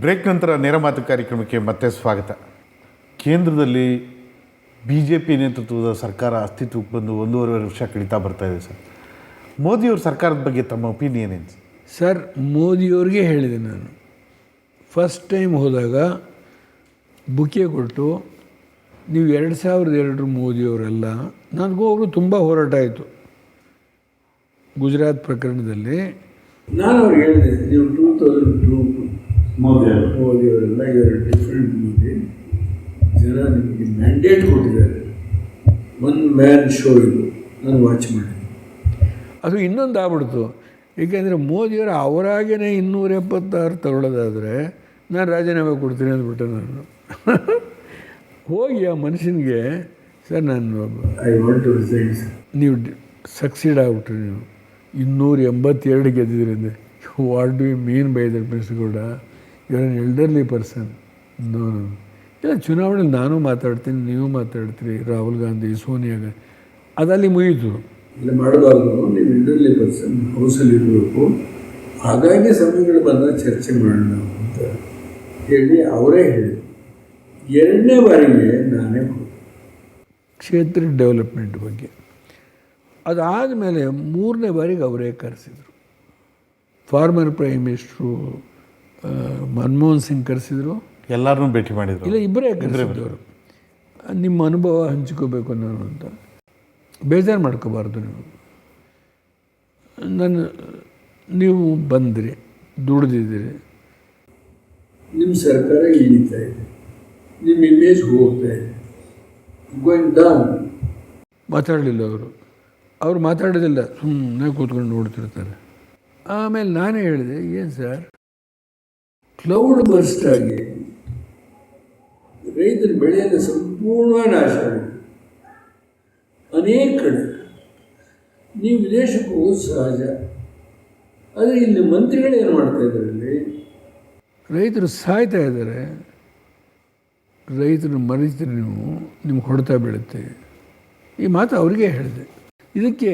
Break ನಂತರ ನೇರ ಮಾತು ಕಾರ್ಯಕ್ರಮಕ್ಕೆ ಮತ್ತೆ ಸ್ವಾಗತ. ಕೇಂದ್ರದಲ್ಲಿ BJP ನೇತೃತ್ವದ ಸರ್ಕಾರ ಅಸ್ತಿತ್ವಕ್ಕೆ ಬಂದು 1.5 ವರ್ಷ ಕಳೀತಾ ಬರ್ತಾ ಇದೆ ಸರ್. ಮೋದಿಯವ್ರ ಸರ್ಕಾರದ ಬಗ್ಗೆ ತಮ್ಮ ಒಪಿನಿಯನ್ ಏನು ಸರ್? ಮೋದಿಯವ್ರಿಗೆ ಹೇಳಿದೆ ನಾನು. ಫಸ್ಟ್ ಟೈಮ್ ಹೋದಾಗ ಬುಕ್ಕೆ ಕೊಟ್ಟು ನೀವು 2002 ಮೋದಿಯವರೆಲ್ಲ, ನನಗೂ ಅವರು ತುಂಬ ಹೋರಾಟ ಆಯಿತು ಗುಜರಾತ್ ಪ್ರಕರಣದಲ್ಲಿ. ನಾನು ಅವ್ರಿಗೆ ಹೇಳಿದೆ, ನೀವು 2002 ಮೋದಿಯವರೆಲ್ಲ ಇವರ ಡಿಫ್ರೆಂಟ್ ಮೋದಿ, ಜನ ನಿಮಗೆ ಮ್ಯಾಂಡೇಟ್ ಕೊಟ್ಟಿದ್ದಾರೆ, ಒನ್ ಮ್ಯಾನ್ ಶೋ ಇದು, ನಾನು ವಾಚ್ ಮಾಡಿ. ಅದು ಇನ್ನೊಂದು ಆಗ್ಬಿಡ್ತು. ಏಕೆಂದರೆ ಮೋದಿಯವರು ಅವರಾಗೇ 276 ತಗೊಳ್ಳೋದಾದರೆ ನಾನು ರಾಜೀನಾಮೆ ಕೊಡ್ತೀನಿ ಅಂದ್ಬಿಟ್ಟೆ ನಾನು. ಹೋಗಿ ಆ ಮನುಷ್ಯನಿಗೆ, ಸರ್ ನಾನು I want to resign sir, ನೀವು ಸಕ್ಸೀಡ್ ಆಗಿಬಿಟ್ರಿ, ನೀವು 282 ಗೆದ್ದಿದ್ರಿ ಅಂದರೆ, what do you mean by that mister Gowda? ಇವರ್ ಆನ್ ಎಲ್ಡರ್ಲಿ ಪರ್ಸನ್. ನೋ ಇಲ್ಲ, ಚುನಾವಣೆಯಲ್ಲಿ ನಾನು ಮಾತಾಡ್ತೀನಿ, ನೀವು ಮಾತಾಡ್ತೀರಿ, ರಾಹುಲ್ ಗಾಂಧಿ, ಸೋನಿಯಾ ಗಾಂಧಿ, ಅದಲ್ಲಿ ಮುಗೀತು. ಇಲ್ಲ ಮಾಡಬಾರ್ದು, ನೀವು ಎಲ್ಡರ್ಲಿ ಪರ್ಸನ್, ಹೌಸಲ್ಲಿ ಇರಬೇಕು, ಹಾಗಾಗಿ ಸಮಯಗಳು ಬಂದಾಗ ಚರ್ಚೆ ಮಾಡೋಣ ಅಂತ ಹೇಳಿ ಅವರೇ ಹೇಳಿದರು. 2ನೇ ಬಾರಿಗೆ ನಾನೇ ಕ್ಷೇತ್ರ ಡೆವಲಪ್ಮೆಂಟ್ ಬಗ್ಗೆ. ಅದಾದಮೇಲೆ 3ನೇ ಬಾರಿಗೆ ಅವರೇ ಕರೆಸಿದರು. Former prime minister Manmohan Singh ಕರೆಸಿದರು. ಎಲ್ಲರನ್ನೂ ಭೇಟಿ ಮಾಡಿದರು. ಇಲ್ಲ, ಇಬ್ಬರೇ ಕರೆಸಿದವರು. ನಿಮ್ಮ ಅನುಭವ ಹಂಚ್ಕೋಬೇಕು ನಾನು ಅಂತ. ಬೇಜಾರು ಮಾಡ್ಕೋಬಾರ್ದು ನೀವು ಬಂದ್ರಿ, ದುಡ್ದಿದ್ದೀರಿ, ನಿಮ್ಮ ಸರ್ಕಾರ ಇಳಿತಾ ಇದೆ, ನಿಮ್ಮ ಇಮೇಜ್ ಹೋಗ್ತಾ ಇದೆ, ಗೋಯಿಂಗ್ ಡೌನ್. ಮಾತಾಡಲಿಲ್ಲ ಅವರು ಮಾತಾಡೋದಿಲ್ಲ, ಸುಮ್ಮನೆ ಕೂತ್ಕೊಂಡು ನೋಡ್ತಿರ್ತಾರೆ. ಆಮೇಲೆ ನಾನೇ ಹೇಳಿದೆ, ಏನು ಸರ್, ಕ್ಲೌಡ್ ಬರ್ಸ್ಟ್ ಆಗಿ ರೈತರ ಬೆಳೆಯನ್ನು ಸಂಪೂರ್ಣ ನಾಶ ಆಗಿದೆ ಅನೇಕ ಕಡೆ. ನೀವು ವಿದೇಶಕ್ಕೆ ಹೋಗೋದು ಸಹಜ, ಆದರೆ ಇಲ್ಲಿ ಮಂತ್ರಿಗಳು ಏನು ಮಾಡ್ತಾ ಇದ್ದಾರೆ? ಇಲ್ಲಿ ರೈತರು ಸಾಯ್ತಾ ಇದ್ದಾರೆ. ರೈತರು ಮರೀತೀರಿ ನೀವು, ನಿಮ್ಗೆ ಹೊಡೆತ ಬೀಳುತ್ತೆ. ಈ ಮಾತು ಅವರಿಗೆ ಹೇಳಿದೆ. ಇದಕ್ಕೆ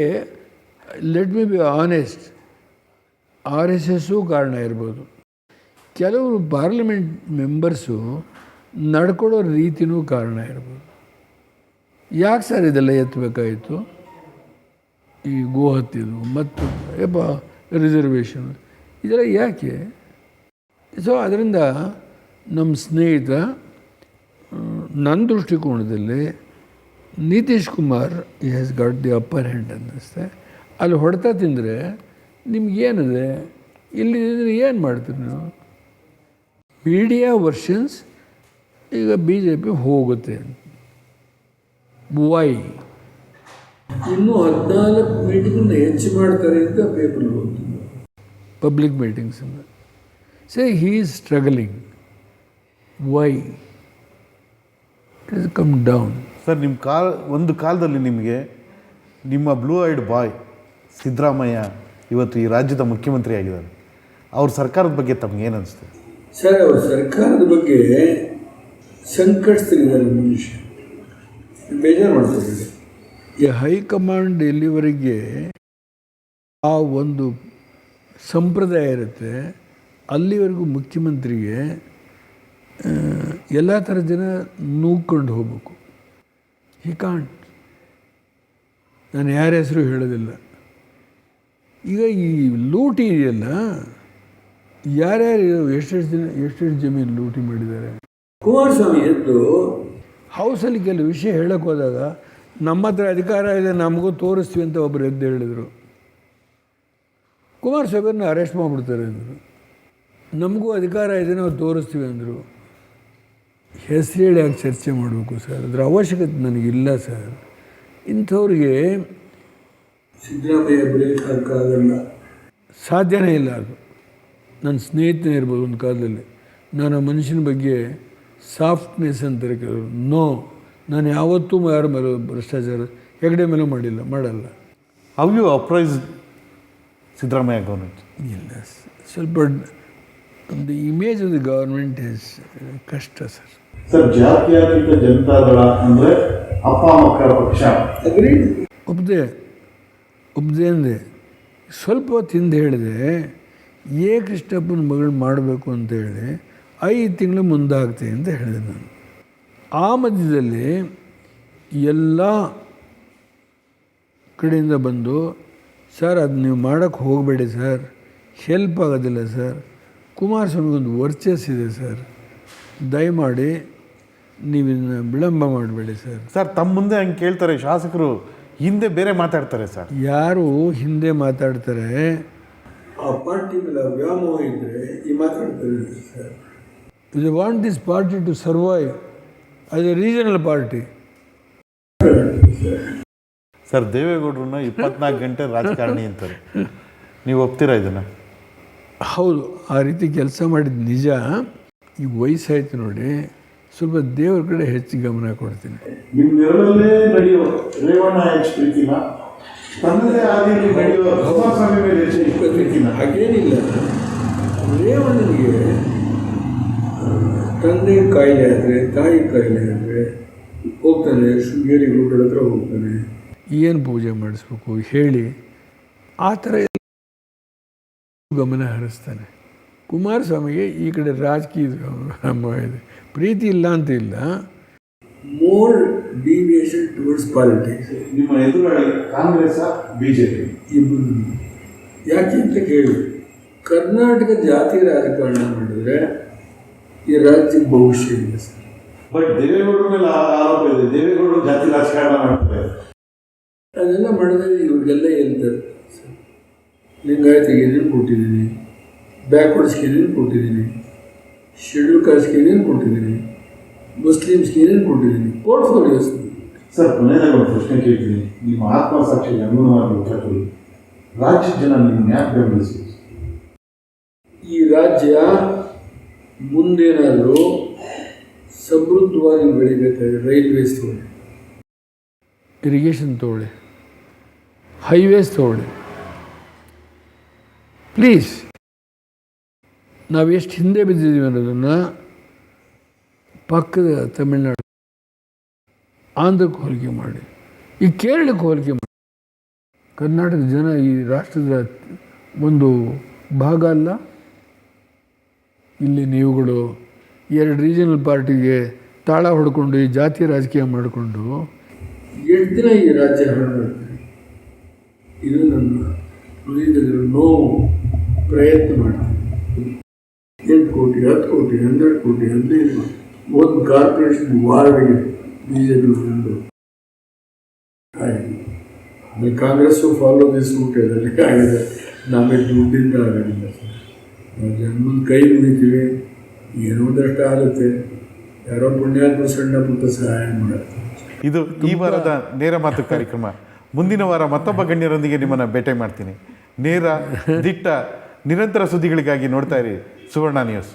ಲೆಟ್ ಮಿ ಬಿ ಆನೆಸ್ಟ್, RSSು ಕಾರಣ ಇರ್ಬೋದು, ಕೆಲವರು ಪಾರ್ಲಿಮೆಂಟ್ ಮೆಂಬರ್ಸು ನಡ್ಕೊಳ್ಳೋ ರೀತಿಯೂ ಕಾರಣ ಇರ್ಬೋದು. ಯಾಕೆ ಸರ್ ಇದೆಲ್ಲ ಎತ್ತಬೇಕಾಯಿತು? ಈ ಗೋಹತ್ಯದು ಮತ್ತು ರಿಸರ್ವೇಷನ್ ಇದೆಲ್ಲ ಯಾಕೆ? ಸೊ ಅದರಿಂದ ನಮ್ಮ ಸ್ನೇಹಿತ, ನನ್ನ ದೃಷ್ಟಿಕೋನದಲ್ಲಿ Nitish Kumar has got the upper hand ಅನ್ನಿಸ್ತೆ. ಅಲ್ಲಿ ಹೊಡೆತ ತಿಂದರೆ ನಿಮ್ಗೇನಿದೆ? ಇಲ್ಲಿ ಏನು ಮಾಡ್ತೀರಿ ನೀವು? ಮೀಡಿಯಾ ವರ್ಷನ್ಸ್ ಈಗ BJP ಹೋಗುತ್ತೆ. ವೈ? ಇನ್ನೂ 14 ಮೀಟಿಂಗನ್ನು ಹೆಚ್ಚು ಮಾಡ್ತಾರೆ ಅಂತ ಪೇಪರ್ ಓದ್ತೀನಿ, ಪಬ್ಲಿಕ್ ಮೀಟಿಂಗ್ಸನ್ನು. Say he is struggling. Why? It is come down. Sir, ಒಂದು ಕಾಲದಲ್ಲಿ ನಿಮಗೆ ನಿಮ್ಮ ಬ್ಲೂ ಐಡ್ ಬಾಯ್ ಸಿದ್ದರಾಮಯ್ಯ ಇವತ್ತು ಈ ರಾಜ್ಯದ ಮುಖ್ಯಮಂತ್ರಿ ಆಗಿದ್ದಾರೆ. ಅವ್ರ ಸರ್ಕಾರದ ಬಗ್ಗೆ ತಮಗೇನು ಅನಿಸ್ತು? ಸರ್, ಅವ್ರ ಸರ್ಕಾರದ ಬಗ್ಗೆ ಸಂಕಟದಲ್ಲಿದ್ದಾರೆ ಮನುಷ್ಯ, ಬೇಜಾರು ಮಾಡ್ತಿದ್ದಾರೆ. ಈ ಹೈಕಮಾಂಡ್ ಎಲ್ಲಿವರೆಗೆ ಆ ಒಂದು ಸಂಪ್ರದಾಯ ಇರುತ್ತೆ, ಅಲ್ಲಿವರೆಗೂ ಮುಖ್ಯಮಂತ್ರಿಗೆ ಎಲ್ಲ ಥರದ ಜನ ನೂಕೊಂಡು ಹೋಗ್ಬೇಕು. He can't. ನಾನು ಯಾರ ಹೆಸರು ಹೇಳೋದಿಲ್ಲ. ಈಗ ಈ ಲೂಟಿ ಇದೆಯಲ್ಲ, ಯಾರ್ಯಾರು ಎಷ್ಟೆಷ್ಟು ಜಮೀನು ಲೂಟಿ ಮಾಡಿದ್ದಾರೆ. ಕುಮಾರಸ್ವಾಮಿ ಎದ್ದು ಹೌಸಲ್ಲಿ ಕೆಲವು ವಿಷಯ ಹೇಳೋಕ್ಕೆ ಹೋದಾಗ, ನಮ್ಮ ಹತ್ರ ಅಧಿಕಾರ ಇದೆ, ನಮಗೂ ತೋರಿಸ್ತೀವಿ ಅಂತ ಒಬ್ಬರು ಎದ್ದು ಹೇಳಿದರು. ಕುಮಾರಸ್ವಾಮಿಯವ್ರನ್ನ ಅರೆಸ್ಟ್ ಮಾಡಿಬಿಡ್ತಾರೆ ಅಂದರು. ನಮಗೂ ಅಧಿಕಾರ ಇದೆ, ನಾವು ತೋರಿಸ್ತೀವಿ ಅಂದರು. ಹೆಸರು ಹೇಳಿ ಯಾಕೆ ಚರ್ಚೆ ಮಾಡಬೇಕು ಸರ್? ಅದರ ಅವಶ್ಯಕತೆ ನನಗಿಲ್ಲ ಸರ್. ಇಂಥವ್ರಿಗೆ ಸಿದ್ದರಾಮಯ್ಯ ಬ್ರೇಕ್ ಹಾಕೋಕ್ಕಾಗಲ್ಲ, ಸಾಧ್ಯನೇ ಇಲ್ಲ. ಅದು ನನ್ನ ಸ್ನೇಹಿತನೇ ಇರ್ಬೋದು ಒಂದು ಕಾಲದಲ್ಲಿ. ನಾನು ಆ ಮನುಷ್ಯನ ಬಗ್ಗೆ ಸಾಫ್ಟ್ನೆಸ್ ಅಂತಾರೆ ಕೆಲವರು. ನೋ, ನಾನು ಯಾವತ್ತೂ ಯಾರ ಮೇಲೂ ಭ್ರಷ್ಟಾಚಾರ ಹೆಗಡೆ ಮೇಲೂ ಮಾಡಲ್ಲ. How you appraise Siddaramaiah government? ಇಲ್ಲ, ಸ್ವಲ್ಪ the image of the government is ಕಷ್ಟ ಸರ್. ಸರ್, ಜಾತ್ಯತೀತ ಜನತಾದಳ ಅಂದರೆ ಅಪ್ಪ ಮಕ್ಕಳ ಪಕ್ಷ. ಒಬ್ಬದೇ ಅಂದೆ. ಸ್ವಲ್ಪ ಹೊತ್ತು ಹಿಂದೆ ಹೇಳಿದೆ, ಕೃಷ್ಣಪ್ಪನ ಮಗಳು ಮಾಡಬೇಕು ಅಂತೇಳಿ 5 ತಿಂಗಳು ಮುಂದಾಗ್ತೀನಿ ಅಂತ ಹೇಳಿದೆ ನಾನು. ಆ ಮಧ್ಯದಲ್ಲಿ ಎಲ್ಲ ಕಡೆಯಿಂದ ಬಂದು, ಸರ್ ಅದು ನೀವು ಮಾಡೋಕ್ಕೆ ಹೋಗಬೇಡಿ ಸರ್, ಹೆಲ್ಪ್ ಆಗೋದಿಲ್ಲ ಸರ್, ಕುಮಾರಸ್ವಾಮಿಗೊಂದು ವರ್ಚಸ್ಸಿದೆ ಸರ್, ದಯಮಾಡಿ ನೀವಿನ್ನು ವಿಳಂಬ ಮಾಡಬೇಡಿ ಸರ್. ಸರ್ ತಮ್ಮ ಮುಂದೆ ಹಂಗೆ ಕೇಳ್ತಾರೆ ಶಾಸಕರು, ಹಿಂದೆ ಬೇರೆ ಮಾತಾಡ್ತಾರೆ ಸರ್. ಯಾರು ಹಿಂದೆ ಮಾತಾಡ್ತಾರೆ, ಆ ಪಾರ್ಟಿ ಮೇಲೆ ವ್ಯಾಮೋಹ ಇದ್ದರೆ ಈ ಮಾತಾಡ್ತಾರೆ sir. They want this party to survive as a regional party. Sir ದೇವೇಗೌಡರನ್ನ 24 ಗಂಟೆ ರಾಜಕಾರಣಿ ಅಂತಾರೆ, ನೀವು ಒಪ್ತೀರಾ ಇದನ್ನು? ಹೌದು, ಆ ರೀತಿ ಕೆಲಸ ಮಾಡಿದ ನಿಜ. ಈಗ ವಯಸ್ಸಾಯ್ತು ನೋಡಿ, ಸ್ವಲ್ಪ ದೇವ್ರ ಕಡೆ ಹೆಚ್ಚು ಗಮನ ಕೊಡ್ತೀನಿ. ನಿಮ್ಮ ನೆರಳಲ್ಲೇ ನಡೆಯೋ ರೇವಣ್ಣ ಪ್ರೀತಿನ ತನ್ನದೇ ಆದಿಯಲ್ಲಿ ನಡೆಯುವ ಕುಮಾರಸ್ವಾಮಿ ಮೇಲೆ ಹೆಚ್ಚು ಪ್ರೀತಿನ ಹಾಗೇನಿಲ್ಲ. ರೇವಣ್ಣನಿಗೆ ತಂದೆ ಕಾಯಿಲೆ ಆದರೆ, ತಾಯಿ ಕಾಯಿಲೆ ಆದರೆ ಹೋಗ್ತಾನೆ, ಶೃಂಗೇರಿ ಗುರುಗಳ ಹತ್ರ ಹೋಗ್ತಾನೆ, ಏನು ಪೂಜೆ ಮಾಡಿಸ್ಬೇಕು ಹೇಳಿ ಆ ಥರ ಗಮನ ಹರಿಸ್ತಾನೆ. ಕುಮಾರಸ್ವಾಮಿಗೆ ಈ ಕಡೆ ರಾಜಕೀಯ ಇದೆ, ಪ್ರೀತಿ ಇಲ್ಲ ಅಂತ ಇಲ್ಲ, ಮೋರ್ ಡಿವಿಯೇಷನ್ ಟುವರ್ಡ್ಸ್ ಪಾಲಿಟಿಕ್ಸ್. ನಿಮ್ಮ ಎದುರಾಳಿ ಕಾಂಗ್ರೆಸ್ BJP ಇಬ್ಬರು ಯಾಕೆ ಅಂತ ಕೇಳಿ, ಕರ್ನಾಟಕ ಜಾತಿ ರಾಜಕಾರಣ ಮಾಡಿದ್ರೆ ಈ ರಾಜ್ಯಕ್ಕೆ ಭವಿಷ್ಯ ಇಲ್ಲ ಸರ್. ಬಟ್ ದೇವೇಗೌಡರ ಮೇಲೆ ಆರೋಪ ಇದೆ, ದೇವೇಗೌಡರು ಜಾತಿ ರಾಜಕಾರಣ ಮಾಡ್ತಾರೆ. ಅದೆಲ್ಲ ಮಾಡಿದ್ರೆ ಇವ್ರಿಗೆಲ್ಲ ಹೇಳ್ತಾರೆ, ಲಿಂಗಾಯತಿಗೆ ಏನೇನು ಕೊಟ್ಟಿದ್ದೀನಿ, ಬ್ಯಾಕ್ವರ್ಡ್ಸ್ಗೆ ಏನೇನು ಕೊಟ್ಟಿದ್ದೀನಿ, ಶೆಡ್ಯೂಲ್ ಕಾಸ್ಟ್ಗೆ ಏನೇನು ಕೊಟ್ಟಿದ್ದೀನಿ, ಮುಸ್ಲಿಮ್ಸ್ಗೆ ಏನೇನು ಕೊಟ್ಟಿದ್ದೀನಿ, ಪೋರ್ಟ್ಫೋಲಿಯೋಸ್. ಸರ್ ಕೊನೆಯದಾಗ ಒಂದು ಪ್ರಶ್ನೆ ಕೇಳ್ತೀನಿ, ನಿಮ್ಮ ಆತ್ಮಸಾಕ್ಷಿಗೆ ಅನುಗುಣವಾಗಿ ಉತ್ತರ ಕೊಡಿ. ರಾಜ್ಯದ ಜನ ನಿಮ್ಮ ಯಾಕೆ ಬೆಂಬಲಿಸಿ? ಈ ರಾಜ್ಯ ಮುಂದೇನಾದರೂ ಸಮೃದ್ಧವಾಗಿ ಬೆಳಿಬೇಕಾದ್ರೆ ರೈಲ್ವೇಸ್ ತೊಗೊಳ್ಳಿ, ಇರಿಗೇಷನ್ ತೊಗೊಳ್ಳಿ, ಹೈವೇಸ್ ತೊಗೊಳ್ಳಿ, ಪ್ಲೀಸ್. ನಾವು ಎಷ್ಟು ಹಿಂದೆ ಬಿದ್ದಿದ್ದೀವಿ ಅನ್ನೋದನ್ನು ಪಕ್ಕದ ತಮಿಳ್ನಾಡು, ಆಂಧ್ರಕ್ಕೆ ಹೋಲಿಕೆ ಮಾಡಿ, ಈ ಕೇರಳಕ್ಕೆ ಹೋಲಿಕೆ ಮಾಡಿ. ಕರ್ನಾಟಕದ ಜನ ಈ ರಾಷ್ಟ್ರದ ಒಂದು ಭಾಗ ಅಲ್ಲ. ಇಲ್ಲಿ ನೀವುಗಳು 2 ರೀಜನಲ್ ಪಾರ್ಟಿಗೆ ತಾಳ ಹೊಡ್ಕೊಂಡು ಈ ಜಾತಿ ರಾಜಕೀಯ ಮಾಡಿಕೊಂಡು 8 ದಿನ ಈ ರಾಜ್ಯ ಹಾಳಾಡ್ತಾರೆ. ಇದು ನನ್ನ ಹೃದಯದಲ್ಲಿ ನೋವು. ಪ್ರಯತ್ನ ಮಾಡ್ತೀನಿ. 8 ಕೋಟಿ, 10 ಕೋಟಿ, 100 ಕೋಟಿ, 15 ಕೋಟಿ ಒಂದು ಕಾರ್ಪೊರೇಷನ್ ವಾರ್ಡ್ಗೆ BJP ಬಂದು ಆಗಿದೆ. ಆಮೇಲೆ ಕಾಂಗ್ರೆಸ್ಸು ಫಾಲೋ ದಿಸ್ ರೂಟ್ ಅದರಲ್ಲಿ ಆಗಿದೆ. ನಮಗೆ ದುಡ್ಡಿಂದ ಆಗೋದಿಲ್ಲ ಸರ್. ನಾವು ಜನ್ಮದ ಕೈ ಮುಗಿತೀವಿ, ಏನೋ ಒಂದಷ್ಟು ಆಗುತ್ತೆ, ಯಾರೋ ಪುಣ್ಯಾತ್ಮ ಸಣ್ಣ ಪುಟ್ಟ ಸಹಾಯ ಮಾಡುತ್ತೆ. ಇದು ಈ ವಾರದ ನೇರ ಮಾತು ಕಾರ್ಯಕ್ರಮ. ಮುಂದಿನ ವಾರ ಮತ್ತೊಬ್ಬ ಗಣ್ಯರೊಂದಿಗೆ ನಿಮ್ಮನ್ನು ಭೇಟಿ ಮಾಡ್ತೀನಿ. ನೇರ, ದಿಟ್ಟ, ನಿರಂತರ ಸುದ್ದಿಗಳಿಗಾಗಿ ನೋಡ್ತಾ ಇರಿ ಸುವರ್ಣ ನ್ಯೂಸ್.